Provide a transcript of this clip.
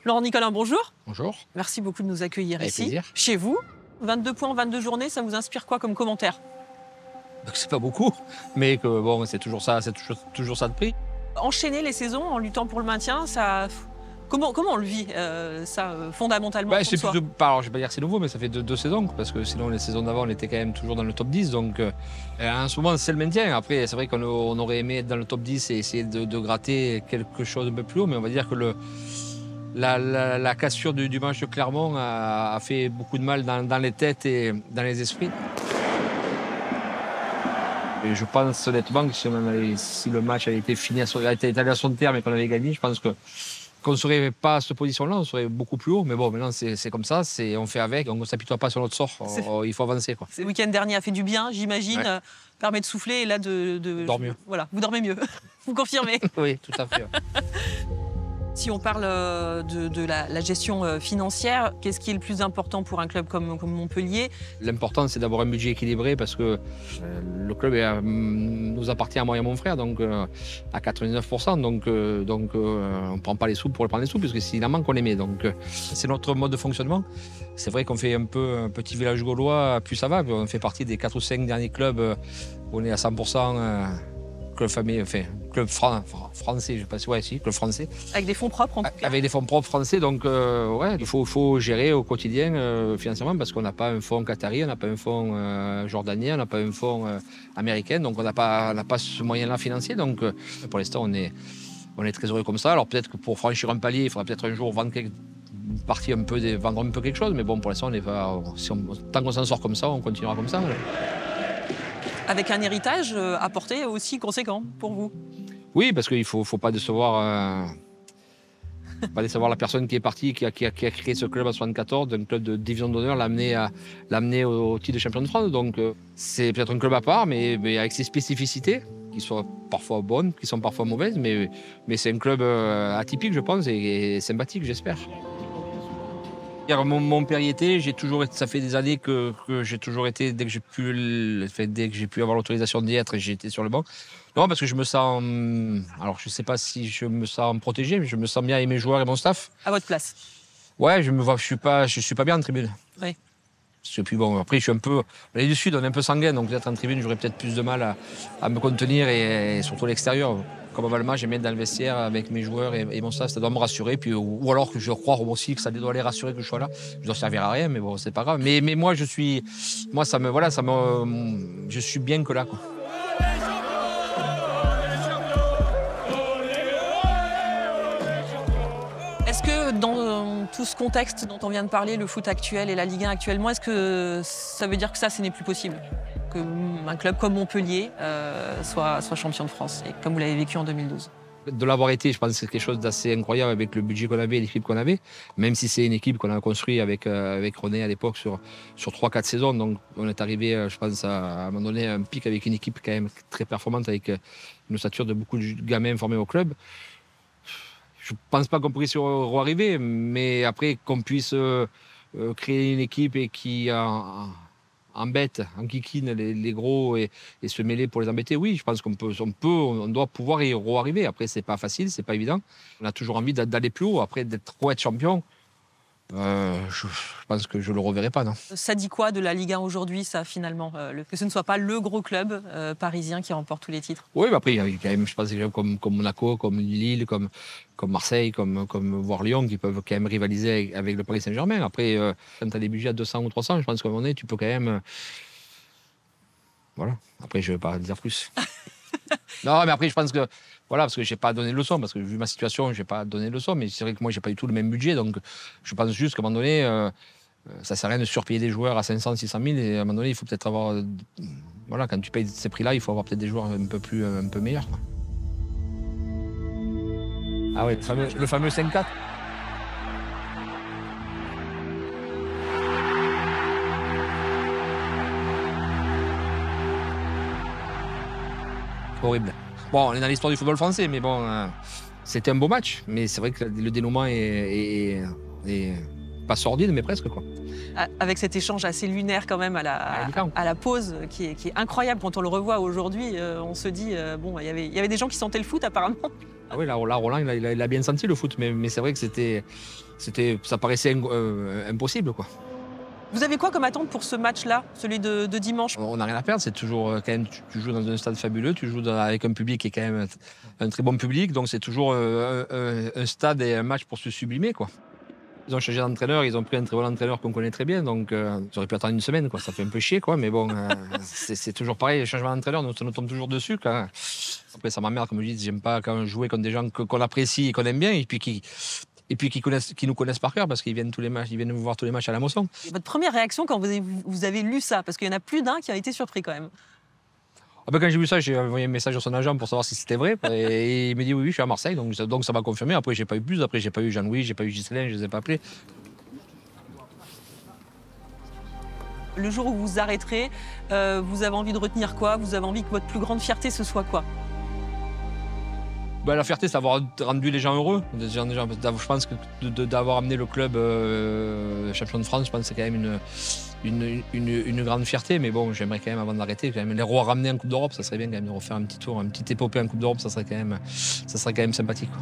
Laurent Nicolin, bonjour. Bonjour. Merci beaucoup de nous accueillir Avec ici, plaisir. chez vous. 22 points en 22 journées, ça vous inspire quoi comme commentaire? C'est pas beaucoup, mais que bon, c'est toujours ça de prix. Enchaîner les saisons en luttant pour le maintien, ça... Comment on le vit, fondamentalement pour C'est soi? plutôt, alors, je vais pas dire que c'est nouveau, mais ça fait deux saisons, parce que sinon les saisons d'avant, on était quand même toujours dans le top 10. Donc en ce moment, c'est le maintien. Après, c'est vrai qu'on aurait aimé être dans le top 10 et essayer de gratter quelque chose un peu plus haut, mais on va dire que la cassure du match de Clermont a fait beaucoup de mal dans les têtes et dans les esprits. Et je pense honnêtement que si le match avait été fini, était allé à son terme et qu'on avait gagné, je pense qu'on ne serait pas à cette position-là, on serait beaucoup plus haut. Mais bon, maintenant, c'est comme ça, on fait avec, on ne s'apitoie pas sur notre sort, il faut avancer, quoi. Le week-end dernier a fait du bien, j'imagine, Ouais. Permet de souffler et là de... Dors mieux. Voilà, vous dormez mieux, vous confirmez. Oui, tout à fait. Si on parle de la gestion financière, qu'est-ce qui est le plus important pour un club comme Montpellier? L'important, c'est d'avoir un budget équilibré parce que le club nous appartient à moi et à mon frère, donc à 99%. Donc on ne prend pas les sous pour prendre les sous, puisque s'il en manque, on les met. Donc c'est notre mode de fonctionnement. C'est vrai qu'on fait un peu un petit village gaulois, plus ça va. On fait partie des 4 ou 5 derniers clubs où on est à 100%. Club français, je sais pas si, ouais, si, club français. Avec des fonds propres en tout cas? Avec des fonds propres français, donc ouais, il faut gérer au quotidien financièrement, parce qu'on n'a pas un fonds qatari, on n'a pas un fonds jordanien, on n'a pas un fonds américain, donc on n'a pas ce moyen-là financier. Donc pour l'instant, on est très heureux comme ça. Alors peut-être que pour franchir un palier, il faudra peut-être un jour vendre vendre un peu quelque chose, mais bon, pour l'instant, on est pas, tant qu'on s'en sort comme ça, on continuera comme ça. Avec un héritage apporté aussi conséquent pour vous? Oui, parce qu'il ne faut pas décevoir la personne qui est partie, qui a créé ce club en 1974, un club de division d'honneur, l'amener au titre de champion de France. Donc c'est peut-être un club à part, mais avec ses spécificités, qui sont parfois bonnes, qui sont parfois mauvaises, mais c'est un club atypique, je pense, et sympathique, j'espère. Montpellier, ça fait des années que j'ai toujours été, dès que j'ai pu avoir l'autorisation d'y être, j'ai été sur le banc. Non, parce que je me sens, alors je ne sais pas si je me sens protégé, mais je me sens bien avec mes joueurs et mon staff. À votre place? Ouais, je suis pas bien en tribune. Oui. Et puis bon, après on est du Sud, on est un peu sanguin, donc peut-être en tribune, j'aurais peut-être plus de mal à me contenir, et surtout à l'extérieur. Comme avant le match, j'aime bien être dans le vestiaire avec mes joueurs et mon staff, ça doit me rassurer. Puis, ou alors que je crois aussi que ça doit les rassurer que je sois là. Je dois servir à rien, mais bon, c'est pas grave. Mais moi, je suis bien que là, quoi. Est-ce que dans tout ce contexte dont on vient de parler, le foot actuel et la Ligue 1 actuellement, est-ce que ça veut dire que ça, ce n'est plus possible? Qu'un club comme Montpellier soit champion de France, et comme vous l'avez vécu en 2012? De l'avoir été, je pense que c'est quelque chose d'assez incroyable avec le budget qu'on avait et l'équipe qu'on avait, même si c'est une équipe qu'on a construite avec René à l'époque sur 3-4 saisons. Donc on est arrivé, je pense, à un moment donné, à un pic avec une équipe quand même très performante, avec une ossature de beaucoup de gamins formés au club. Je ne pense pas qu'on puisse y arriver, mais après qu'on puisse créer une équipe et qui embête, enquiquine les gros et se mêler pour les embêter, oui, je pense on doit pouvoir y arriver. Après, c'est pas facile, c'est pas évident. On a toujours envie d'aller plus haut. Après, être champion, je pense que je le reverrai pas, non. Ça dit quoi de la Ligue 1 aujourd'hui, ça, finalement, que ce ne soit pas le gros club parisien qui remporte tous les titres? Oui, mais après, il y a quand même, je pense, des clubs comme Monaco, comme Lille, comme Marseille, comme voire Lyon, qui peuvent quand même rivaliser avec le Paris Saint-Germain. Après, quand tu as des budgets à 200 ou 300, je pense qu'à un moment donné, tu peux quand même... Voilà. Après, je ne vais pas dire plus. Non, mais après, je pense que... Voilà, parce que je n'ai pas donné de leçon, parce que vu ma situation, je n'ai pas donné de leçon, mais c'est vrai que moi, je n'ai pas du tout le même budget, donc je pense juste qu'à un moment donné, ça ne sert à rien de surpayer des joueurs à 500, 600 000, et à un moment donné, il faut peut-être avoir... Voilà, quand tu payes ces prix-là, il faut avoir peut-être des joueurs un peu meilleurs, quoi. Ah oui, le fameux 5-4. Horrible. Bon, on est dans l'histoire du football français, mais bon, c'était un beau match. Mais c'est vrai que le dénouement est pas sordide, mais presque, quoi. Avec cet échange assez lunaire quand même à la pause, qui est incroyable quand on le revoit aujourd'hui, on se dit, bon, il y avait des gens qui sentaient le foot apparemment. Ah oui, là, Roland, il a bien senti le foot, mais c'est vrai que ça paraissait impossible, quoi. Vous avez quoi comme attente pour ce match-là, celui de dimanche? On n'a rien à perdre, c'est toujours quand même, tu joues dans un stade fabuleux, tu joues avec un public qui est quand même un très bon public, donc c'est toujours un stade et un match pour se sublimer, quoi. Ils ont changé d'entraîneur, ils ont pris un très bon entraîneur qu'on connaît très bien, donc ils auraient pu attendre une semaine, quoi. Ça fait un peu chier, quoi, mais bon, c'est toujours pareil, les changements d'entraîneur, ça nous tombe toujours dessus, quoi. Après, ça m'emmerde, comme je dis, j'aime pas quand jouer contre des gens qu'on apprécie et qu'on aime bien, et puis qui nous connaissent par cœur, parce qu'ils viennent tous les matchs, ils viennent nous voir tous les matchs à la Mosson. Votre première réaction quand vous avez lu ça, parce qu'il y en a plus d'un qui a été surpris quand même. Ah ben, quand j'ai vu ça, j'ai envoyé un message à son agent pour savoir si c'était vrai. Et il m'a dit oui, je suis à Marseille, donc ça m'a confirmé. Après, j'ai pas eu plus. Après, j'ai pas eu Jean-Louis, j'ai pas eu Ghislain, je les ai pas appelés. Le jour où vous arrêterez, vous avez envie de retenir quoi? Vous avez envie que votre plus grande fierté, ce soit quoi? Ben, la fierté, c'est d'avoir rendu les gens heureux. Je pense que d'avoir amené le club champion de France, je pense que c'est quand même une grande fierté. Mais bon, j'aimerais quand même, avant d'arrêter, les ramener en Coupe d'Europe. Ça serait bien quand même de refaire un petit tour, une petite épopée en Coupe d'Europe. Ça serait quand même sympathique, quoi.